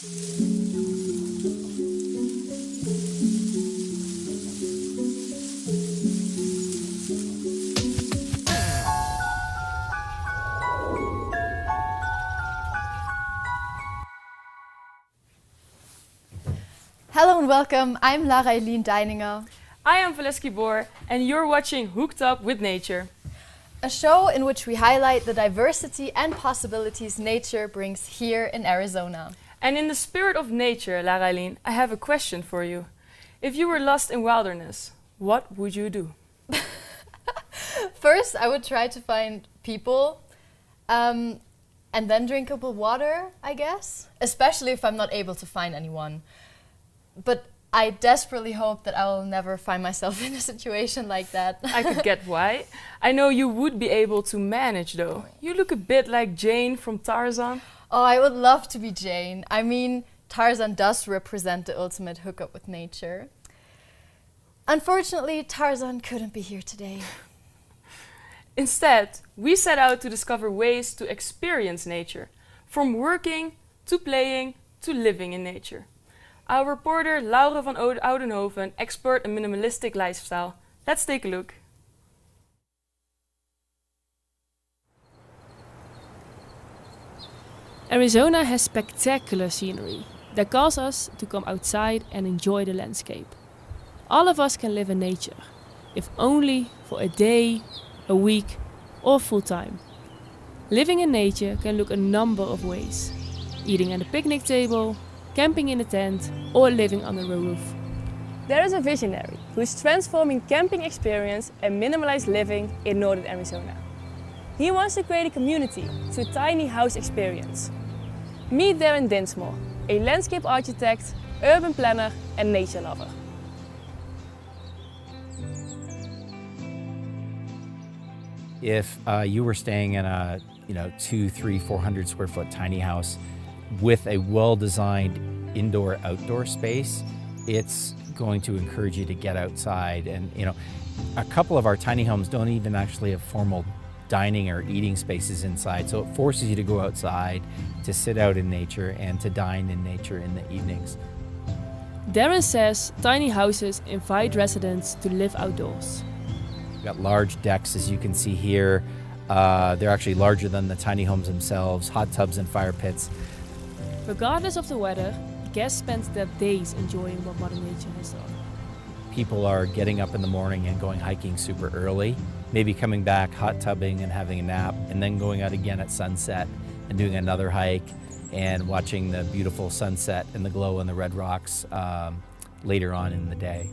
Hello and welcome, I'm Lara Eileen Deininger. I am Valeski Boer and you're watching Hooked Up with Nature. A show in which we highlight the diversity and possibilities nature brings here in Arizona. And in the spirit of nature, Lara Eileen, I have a question for you. If you were lost in wilderness, what would you do? First, I would try to find people and then drinkable water, I guess. Especially if I'm not able to find anyone. But I desperately hope that I will never find myself in a situation like that. I could get why. I know you would be able to manage though. You look a bit like Jane from Tarzan. Oh, I would love to be Jane. I mean, Tarzan does represent the ultimate hookup with nature. Unfortunately, Tarzan couldn't be here today. Instead, we set out to discover ways to experience nature, from working to playing to living in nature. Our reporter Laura van Oudenhoven explored a minimalistic lifestyle. Let's take a look. Arizona has spectacular scenery that calls us to come outside and enjoy the landscape. All of us can live in nature, if only for a day, a week or full time. Living in nature can look a number of ways. Eating at a picnic table, camping in a tent or living under a roof. There is a visionary who is transforming camping experience and minimalized living in northern Arizona. He wants to create a community through tiny house experience. Meet Darren Dinsmore, a landscape architect, urban planner and nature lover. If you were staying in a 200, 300, 400 square foot tiny house with a well-designed indoor-outdoor space, it's going to encourage you to get outside. And a couple of our tiny homes don't even actually have formal dining or eating spaces inside, so it forces you to go outside, to sit out in nature and to dine in nature in the evenings. Darren says tiny houses invite residents to live outdoors. We've got large decks, as you can see here. They're actually larger than the tiny homes themselves, hot tubs and fire pits. Regardless of the weather, guests spend their days enjoying what Mother Nature has done. People are getting up in the morning and going hiking super early, maybe coming back, hot tubbing and having a nap, and then going out again at sunset and doing another hike and watching the beautiful sunset and the glow on the red rocks later on in the day.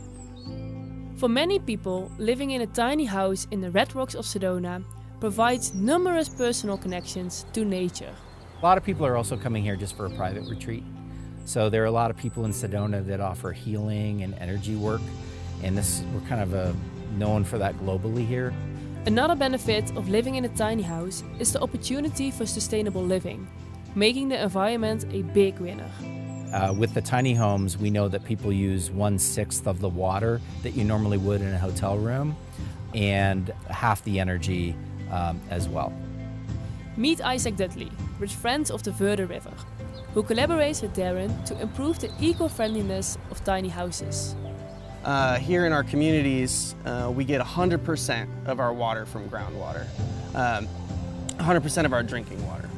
For many people, living in a tiny house in the Red Rocks of Sedona provides numerous personal connections to nature. A lot of people are also coming here just for a private retreat. So there are a lot of people in Sedona that offer healing and energy work, and we're kind of known for that globally here. Another benefit of living in a tiny house is the opportunity for sustainable living, making the environment a big winner. With the tiny homes, we know that people use 1/6 of the water that you normally would in a hotel room, and half the energy as well. Meet Isaac Dudley, rich friend of the Verde River, who collaborates with Darren to improve the eco-friendliness of tiny houses. Here in our communities, we get 100% of our water from groundwater, 100% of our drinking water.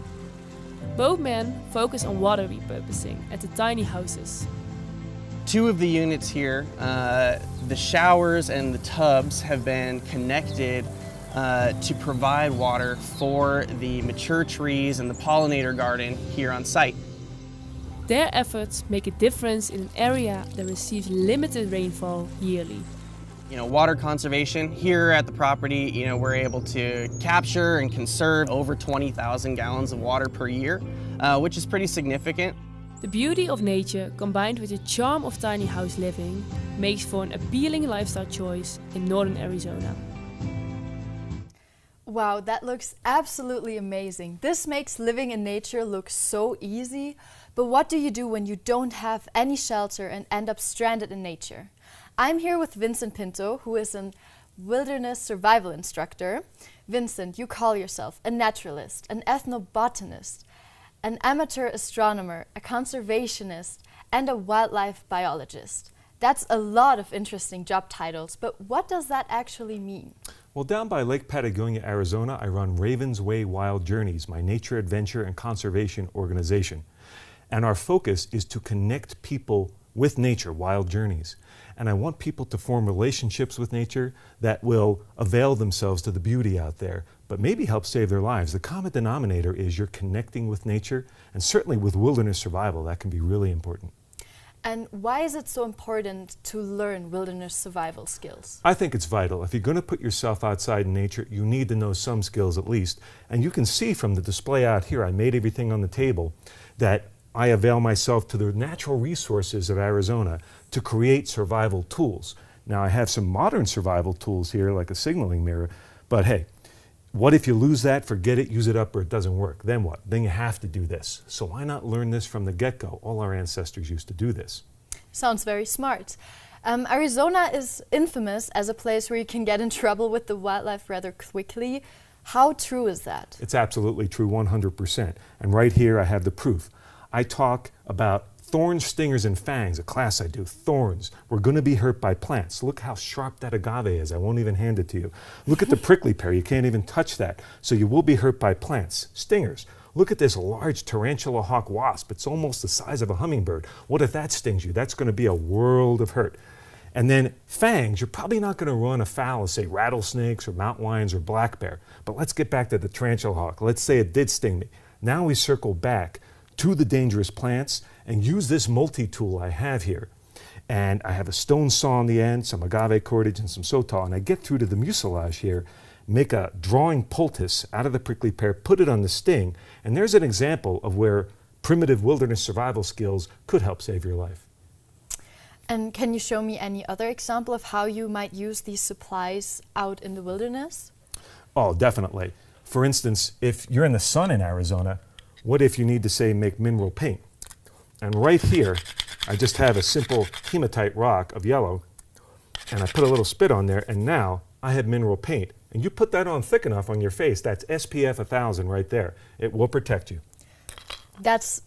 Both men focus on water repurposing at the tiny houses. Two of the units here, the showers and the tubs have been connected to provide water for the mature trees and the pollinator garden here on site. Their efforts make a difference in an area that receives limited rainfall yearly. Water conservation here at the property, we're able to capture and conserve over 20,000 gallons of water per year, which is pretty significant. The beauty of nature combined with the charm of tiny house living makes for an appealing lifestyle choice in northern Arizona. Wow, that looks absolutely amazing. This makes living in nature look so easy, but what do you do when you don't have any shelter and end up stranded in nature? I'm here with Vincent Pinto, who is a wilderness survival instructor. Vincent, you call yourself a naturalist, an ethnobotanist, an amateur astronomer, a conservationist, and a wildlife biologist. That's a lot of interesting job titles, but what does that actually mean? Well, down by Lake Patagonia, Arizona, I run Raven's Way Wild Journeys, my nature, adventure, and conservation organization. And our focus is to connect people with nature, wild journeys. And I want people to form relationships with nature that will avail themselves to the beauty out there, but maybe help save their lives. The common denominator is you're connecting with nature, and certainly with wilderness survival, that can be really important. And why is it so important to learn wilderness survival skills? I think it's vital. If you're going to put yourself outside in nature, you need to know some skills at least. And you can see from the display out here, I made everything on the table, that I avail myself to the natural resources of Arizona to create survival tools. Now I have some modern survival tools here, like a signaling mirror, but hey, what if you lose that, forget it, use it up, or it doesn't work? Then what? Then you have to do this. So why not learn this from the get-go? All our ancestors used to do this. Sounds very smart. Arizona is infamous as a place where you can get in trouble with the wildlife rather quickly. How true is that? It's absolutely true, 100%. And right here I have the proof. I talk about thorns, stingers, and fangs, a class I do, thorns. We're going to be hurt by plants. Look how sharp that agave is. I won't even hand it to you. Look at the prickly pear. You can't even touch that. So you will be hurt by plants. Stingers. Look at this large tarantula hawk wasp. It's almost the size of a hummingbird. What if that stings you? That's going to be a world of hurt. And then fangs, you're probably not going to run afoul of, say, rattlesnakes or mountain lions or black bear. But let's get back to the tarantula hawk. Let's say it did sting me. Now we circle back to the dangerous plants and use this multi-tool I have here. And I have a stone saw on the end, some agave cordage, and some sotol. And I get through to the mucilage here, make a drawing poultice out of the prickly pear, put it on the sting, and there's an example of where primitive wilderness survival skills could help save your life. And can you show me any other example of how you might use these supplies out in the wilderness? Oh, definitely. For instance, if you're in the sun in Arizona, what if you need to, say, make mineral paint? And right here, I just have a simple hematite rock of yellow, and I put a little spit on there, and now I have mineral paint. And you put that on thick enough on your face, that's SPF 1000 right there. It will protect you. That's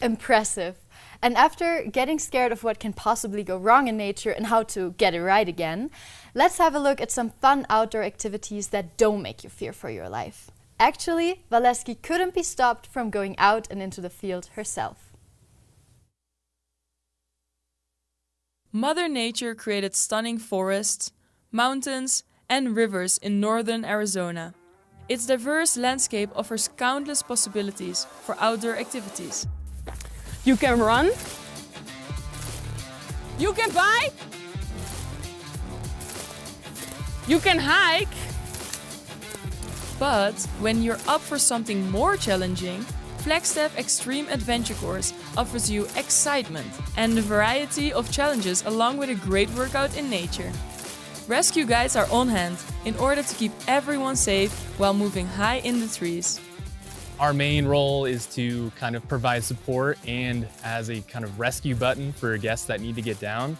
impressive. And after getting scared of what can possibly go wrong in nature and how to get it right again, let's have a look at some fun outdoor activities that don't make you fear for your life. Actually, Valeski couldn't be stopped from going out and into the field herself. Mother Nature created stunning forests, mountains, and rivers in northern Arizona. Its diverse landscape offers countless possibilities for outdoor activities. You can run. You can bike. You can hike. But when you're up for something more challenging, Flagstaff Extreme Adventure Course offers you excitement and a variety of challenges along with a great workout in nature. Rescue guides are on hand in order to keep everyone safe while moving high in the trees. Our main role is to kind of provide support and as a kind of rescue button for guests that need to get down.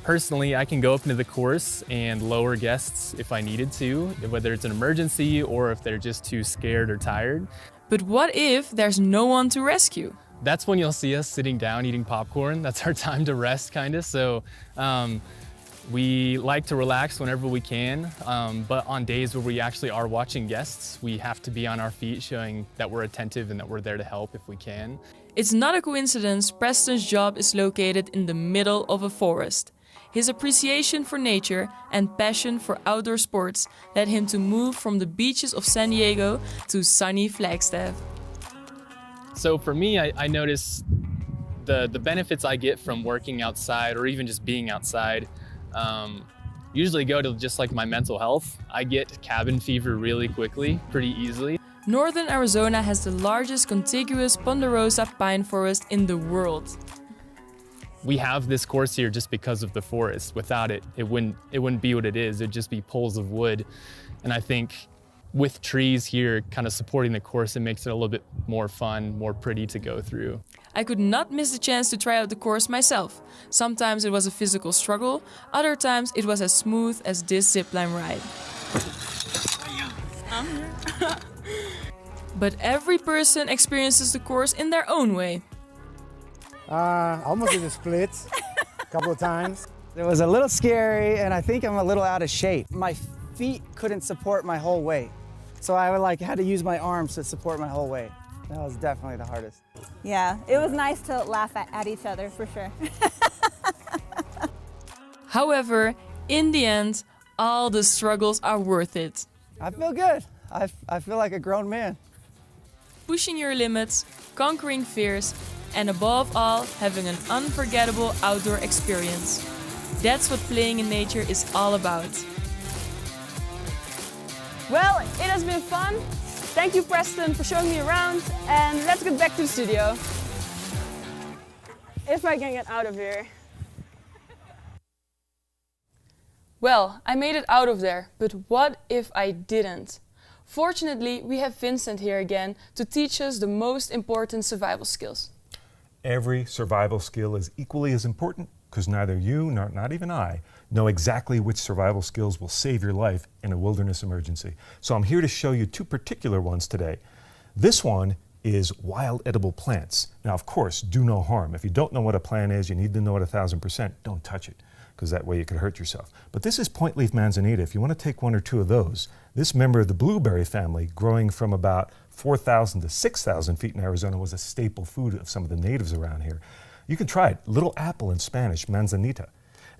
Personally, I can go up into the course and lower guests if I needed to, whether it's an emergency or if they're just too scared or tired. But what if there's no one to rescue? That's when you'll see us sitting down eating popcorn. That's our time to rest, kind of. So we like to relax whenever we can, but on days where we actually are watching guests, we have to be on our feet, showing that we're attentive and that we're there to help if we can. It's not a coincidence Preston's job is located in the middle of a forest. His appreciation for nature and passion for outdoor sports led him to move from the beaches of San Diego to sunny Flagstaff. So for me, I notice the benefits I get from working outside or even just being outside usually go to just like my mental health. I get cabin fever really quickly, pretty easily. Northern Arizona has the largest contiguous ponderosa pine forest in the world. We have this course here just because of the forest. Without it, it wouldn't be what it is. It'd just be poles of wood. And I think with trees here kind of supporting the course, it makes it a little bit more fun, more pretty to go through. I could not miss the chance to try out the course myself. Sometimes it was a physical struggle, other times it was as smooth as this zipline ride. But every person experiences the course in their own way. Almost did a split a couple of times. It was a little scary, and I think I'm a little out of shape. My feet couldn't support my whole weight, so I had to use my arms to support my whole weight. That was definitely the hardest. Yeah, it was nice to laugh at each other for sure. However, in the end, all the struggles are worth it. I feel good. I feel like a grown man. Pushing your limits, conquering fears, and above all, having an unforgettable outdoor experience. That's what playing in nature is all about. Well, it has been fun. Thank you, Preston, for showing me around. And let's get back to the studio. If I can get out of here. Well, I made it out of there, but what if I didn't? Fortunately, we have Vincent here again to teach us the most important survival skills. Every survival skill is equally as important because neither you nor not even I know exactly which survival skills will save your life in a wilderness emergency. So I'm here to show you two particular ones today. This one is wild edible plants. Now, of course, do no harm. If you don't know what a plant is, you need to know it 1,000%. Don't touch it, because that way you could hurt yourself. But this is point leaf manzanita. If you want to take one or two of those, this member of the blueberry family, growing from about 4,000 to 6,000 feet in Arizona, was a staple food of some of the natives around here. You can try it. Little apple in Spanish, manzanita.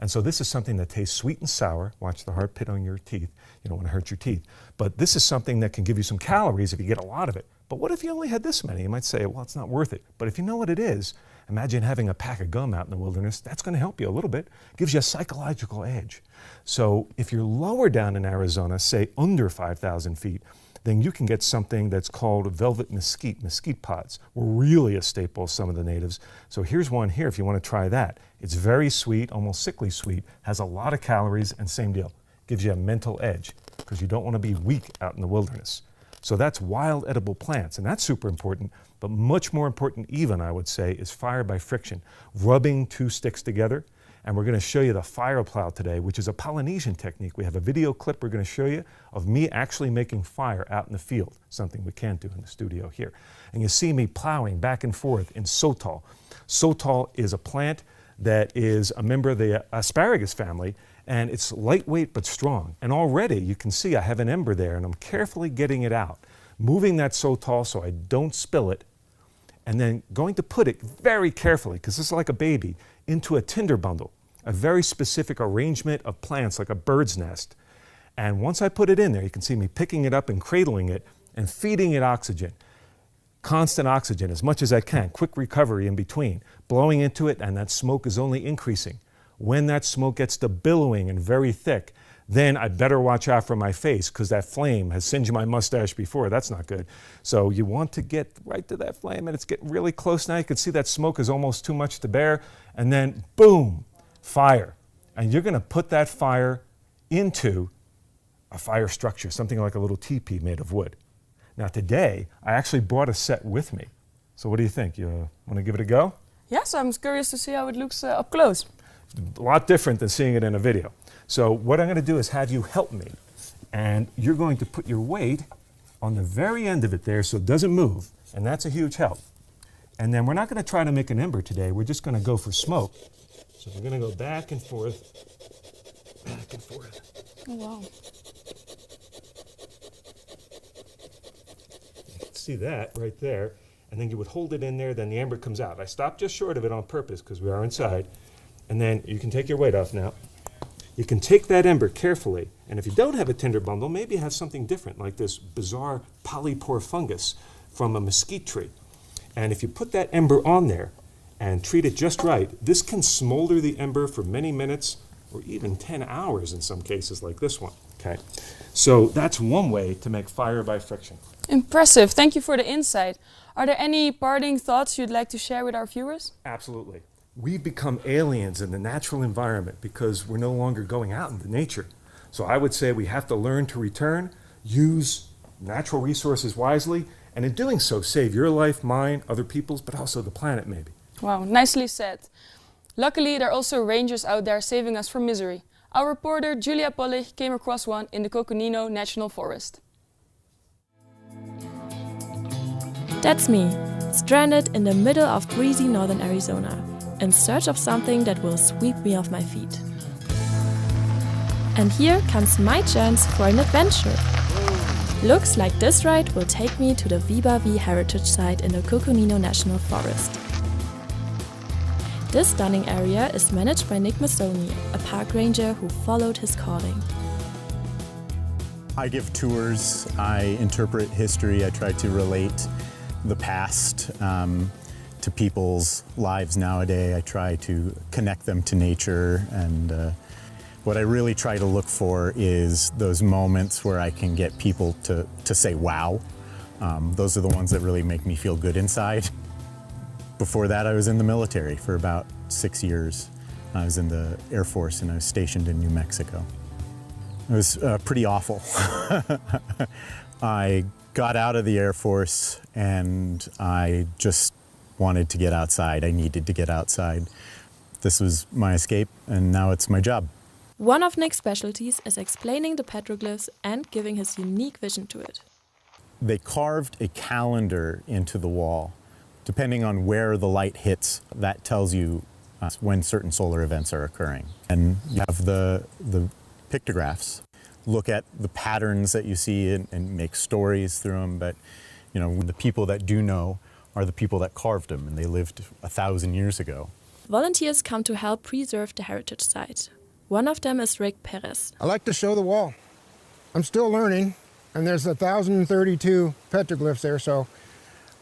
And so this is something that tastes sweet and sour. Watch the hard pit on your teeth. You don't want to hurt your teeth. But this is something that can give you some calories if you get a lot of it. But what if you only had this many? You might say, well, it's not worth it. But if you know what it is, imagine having a pack of gum out in the wilderness. That's going to help you a little bit. Gives you a psychological edge. So if you're lower down in Arizona, say under 5,000 feet, then you can get something that's called velvet mesquite pods. Were really a staple of some of the natives. So here's one here if you want to try that. It's very sweet, almost sickly sweet, has a lot of calories, and same deal. Gives you a mental edge because you don't want to be weak out in the wilderness. So that's wild edible plants, and that's super important. But much more important even, I would say, is fire by friction. Rubbing two sticks together. And we're going to show you the fire plow today, which is a Polynesian technique. We have a video clip we're going to show you of me actually making fire out in the field, something we can't do in the studio here. And you see me plowing back and forth in sotol. Sotol is a plant that is a member of the asparagus family, and it's lightweight but strong. And already you can see I have an ember there, and I'm carefully getting it out, moving that sotol so I don't spill it, and then going to put it very carefully, because this is like a baby, into a tinder bundle, a very specific arrangement of plants like a bird's nest. And once I put it in there, you can see me picking it up and cradling it and feeding it oxygen. Constant oxygen as much as I can, quick recovery in between, blowing into it, and that smoke is only increasing. When that smoke gets to billowing and very thick, then I better watch out for my face because that flame has singed my mustache before. That's not good. So you want to get right to that flame, and it's getting really close now. You can see that smoke is almost too much to bear. And then, boom, fire. And you're going to put that fire into a fire structure, something like a little teepee made of wood. Now today, I actually brought a set with me. So what do you think? You want to give it a go? Yes, I'm curious to see how it looks up close. A lot different than seeing it in a video. So what I'm going to do is have you help me. And you're going to put your weight on the very end of it there so it doesn't move. And that's a huge help. And then we're not going to try to make an ember today. We're just going to go for smoke. So we're going to go back and forth, back and forth. Oh, wow. You can see that right there. And then you would hold it in there, then the ember comes out. I stopped just short of it on purpose because we are inside. And then you can take your weight off now. You can take that ember carefully, and if you don't have a tinder bundle, maybe you have something different, like this bizarre polypore fungus from a mesquite tree. And if you put that ember on there and treat it just right, this can smolder the ember for many minutes or even 10 hours in some cases like this one. Okay, so that's one way to make fire by friction. Impressive. Thank you for the insight. Are there any parting thoughts you'd like to share with our viewers? Absolutely. We've become aliens in the natural environment because we're no longer going out into nature. So I would say we have to learn to return, use natural resources wisely, and in doing so, save your life, mine, other people's, but also the planet maybe. Wow, nicely said. Luckily, there are also rangers out there saving us from misery. Our reporter Julia Pollich came across one in the Coconino National Forest. That's me, stranded in the middle of breezy northern Arizona, in search of something that will sweep me off my feet. And here comes my chance for an adventure. Looks like this ride will take me to the Viba V heritage site in the Coconino National Forest. This stunning area is managed by Nick Massoni, a park ranger who followed his calling. I give tours, I interpret history, I try to relate the past to people's lives nowadays. I try to connect them to nature, and what I really try to look for is those moments where I can get people to say wow. Those are the ones that really make me feel good inside. Before that, I was in the military for about 6 years. I was in the Air Force and I was stationed in New Mexico. It was pretty awful. I got out of the Air Force and I just wanted to get outside. I needed to get outside. This was my escape, and now it's my job. One of Nick's specialties is explaining the petroglyphs and giving his unique vision to it. They carved a calendar into the wall. Depending on where the light hits, that tells you when certain solar events are occurring. And you have the pictographs. Look at the patterns that you see and make stories through them. But you know, the people that do know are the people that carved them, and they lived 1,000 years ago. Volunteers come to help preserve the heritage site. One of them is Rick Perez. I like to show the wall. I'm still learning, and there's 1,032 petroglyphs there, so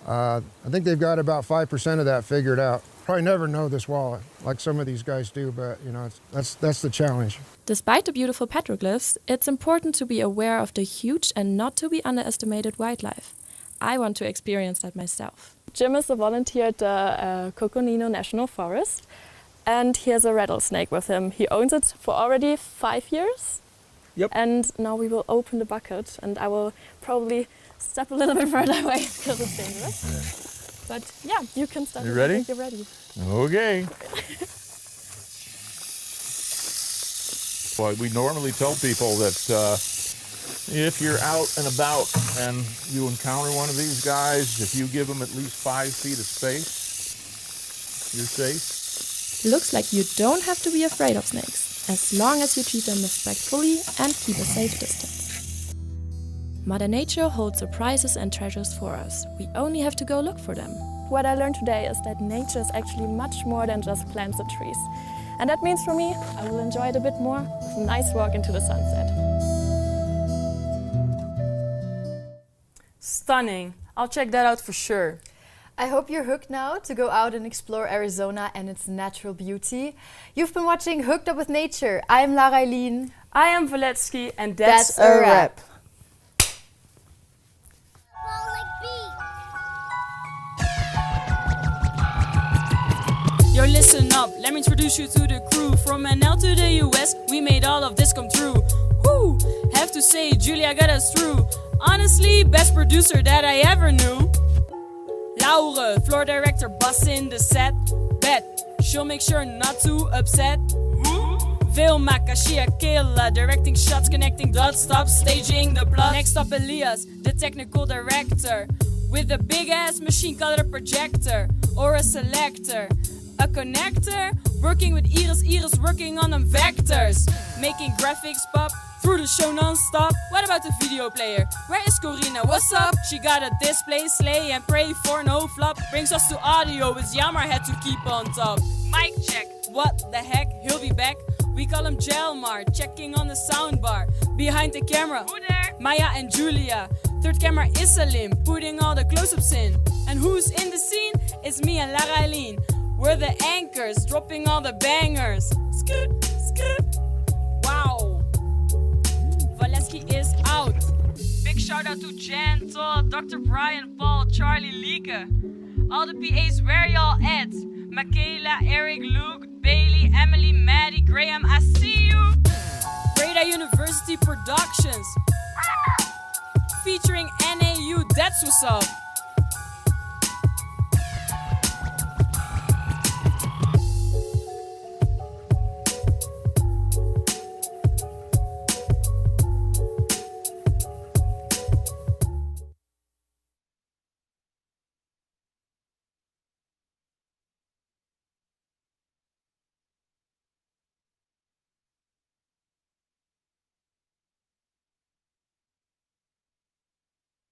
I think they've got about 5% of that figured out. Probably never know this wall like some of these guys do, but you know, that's the challenge. Despite the beautiful petroglyphs, it's important to be aware of the huge and not to be underestimated wildlife. I want to experience that myself. Jim is a volunteer at the Coconino National Forest, and he has a rattlesnake with him. He owns it for already 5 years. Yep. And now we will open the bucket, and I will probably step a little bit further away because it's dangerous. Yeah. But yeah, you can start. You ready? I think you're ready. Okay. Well, we normally tell people that if you're out and about and you encounter one of these guys, if you give them at least 5 feet of space, you're safe. Looks like you don't have to be afraid of snakes, as long as you treat them respectfully and keep a safe distance. Mother Nature holds surprises and treasures for us. We only have to go look for them. What I learned today is that nature is actually much more than just plants and trees. And that means for me, I will enjoy it a bit more with a nice walk into the sunset. Stunning. I'll check that out for sure. I hope you're hooked now to go out and explore Arizona and its natural beauty. You've been watching Hooked Up with Nature. I'm Lara Eileen. I am Valetsky, and that's a wrap. Yo, listen up, let me introduce you to the crew. From NL to the US, we made all of this come true. Woo! Have to say, Julia got us through. Honestly, best producer that I ever knew. Laure, floor director, bussin' the set. Bet, she'll make sure not to upset. Vilma, cashier, killer, directing shots, connecting dots, stop staging the plot. Next up, Elias, the technical director, with a big ass machine color projector or a selector. A connector, working with Iris working on them vectors. Making graphics pop through the show non-stop. What about the video player? Where is Corina? What's up? She got a display, slay and pray for no flop. Brings us to audio, it's Yammer had to keep on top. Mic check, what the heck, he'll be back. We call him Jelmar, checking on the soundbar. Behind the camera, who there? Maya and Julia. Third camera is Salim, putting all the close-ups in. And who's in the scene? It's me and Lara Eileen. We're the anchors, dropping all the bangers. Skr, skr. Wow. Valetsky is out. Big shout out to Jan, Todd, Dr. Brian, Paul, Charlie, Lieke. All the PAs, where y'all at? Michaela, Eric, Luke, Bailey, Emily, Maddie, Graham, I see you. Breda University Productions. Featuring NAU, that's what's up.